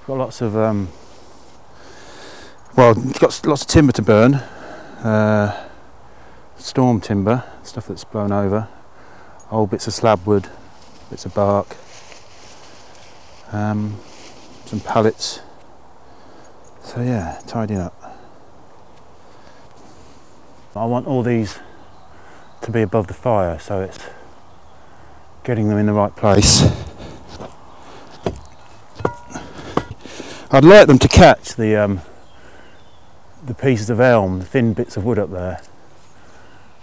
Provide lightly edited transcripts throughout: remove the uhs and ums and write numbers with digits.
Got lots of well, got lots of timber to burn. Storm timber, stuff that's blown over. Old bits of slab wood, bits of bark. Some pallets. So yeah, tidying up. I want all these to be above the fire, so it's getting them in the right place. I'd like them to catch the pieces of elm, the thin bits of wood up there.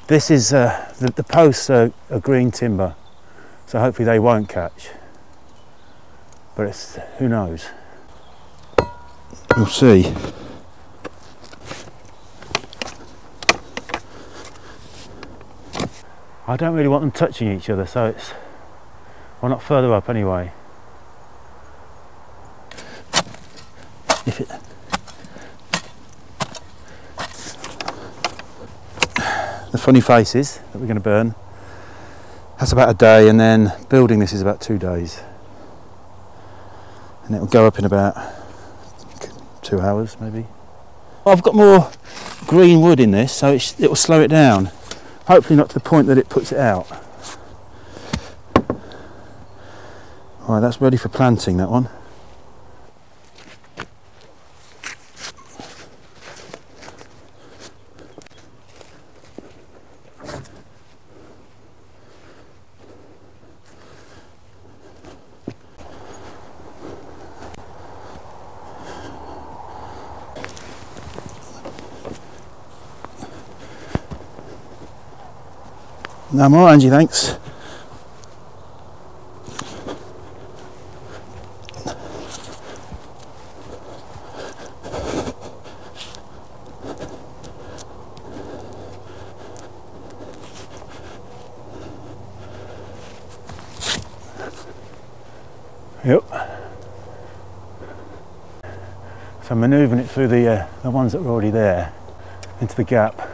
This is the posts are green timber, so hopefully they won't catch. But it's, who knows? We'll see. I don't really want them touching each other, so it's, well, not further up anyway. If it, the funny faces that we're going to burn, that's about a day, and then building this is about 2 days. And it will go up in about 2 hours maybe. I've got more green wood in this, so it will slow it down. Hopefully not to the point that it puts it out. Right, that's ready for planting, that one. No more, Angie, thanks. Yep. So I'm manoeuvring it through the ones that were already there into the gap.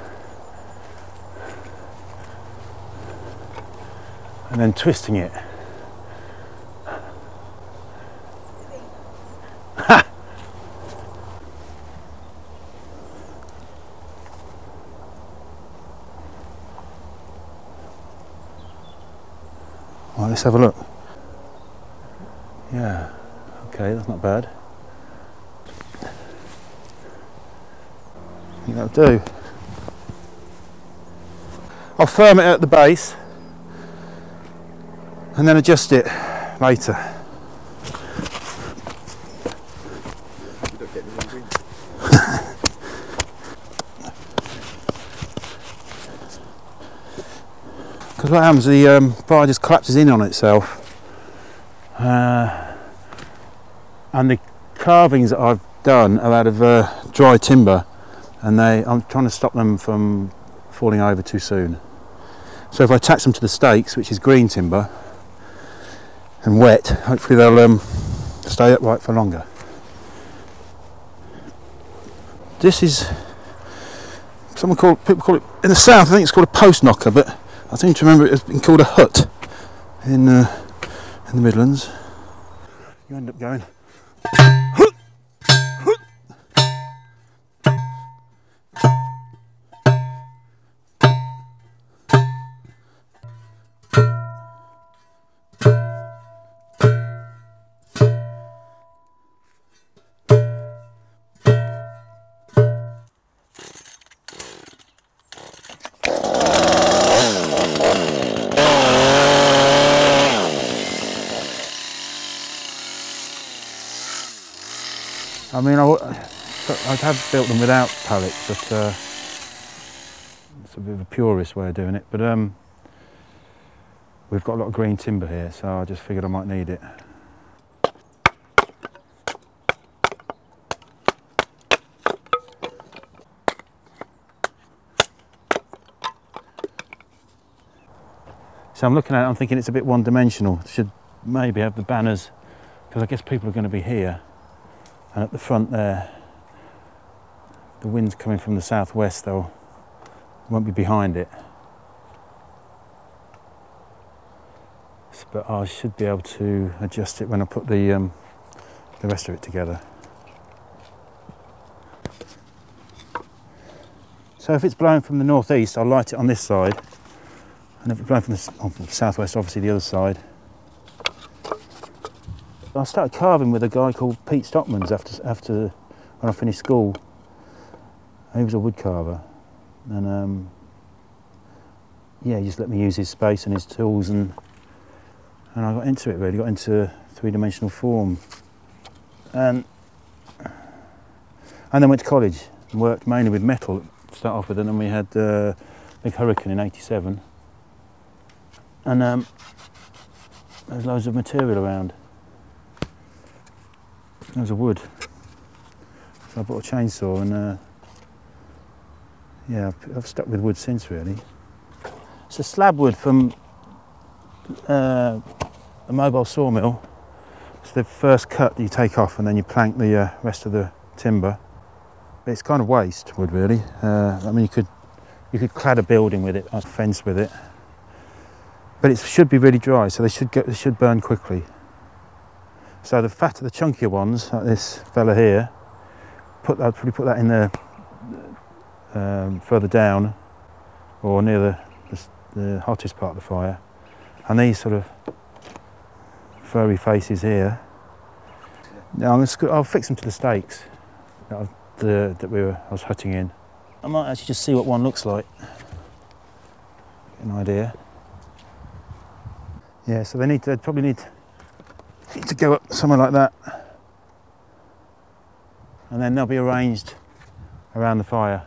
And then twisting it. Ha! Well, let's have a look. Yeah, okay, that's not bad. I think that'll do. I'll firm it at the base and then adjust it later. Because what happens, the fire just collapses in on itself, and the carvings that I've done are out of dry timber, and I'm trying to stop them from falling over too soon. So if I attach them to the stakes, which is green timber and wet, hopefully they'll stay upright for longer. This is people call it in the south, I think it's called a post knocker, but I seem to remember it has been called a hut in the Midlands. You end up going I mean, I have built them without pallets, but it's a bit of a purist way of doing it. But we've got a lot of green timber here, so I just figured I might need it. So I'm looking at it, I'm thinking it's a bit one-dimensional. Should maybe have the banners, because I guess people are going to be here. And at the front there, the wind's coming from the southwest, though, won't be behind it. But I should be able to adjust it when I put the the rest of it together. So if it's blowing from the northeast, I'll light it on this side, and if it's blowing from the southwest, obviously the other side. I started carving with a guy called Pete Stockmans after when I finished school. He was a wood carver, and yeah, he just let me use his space and his tools, and I got into it really, got into three-dimensional form, and then went to college and worked mainly with metal to start off with, and then we had a big hurricane in '87, and there was loads of material around. There was a wood, so I bought a chainsaw, and yeah, I've stuck with wood since really. It's a slab wood from a mobile sawmill. It's the first cut that you take off, and then you plank the rest of the timber. But it's kind of waste wood really. I mean, you could clad a building with it, a fence with it, but it should be really dry, so they should burn quickly. So the fatter, the chunkier ones, like this fella here, I'd probably put that in there further down, or near the hottest part of the fire. And these sort of furry faces here, now I'll fix them to the stakes that I was hutting in. I might actually just see what one looks like, get an idea. Yeah, so they'd probably need to go up somewhere like that, and then they'll be arranged around the fire.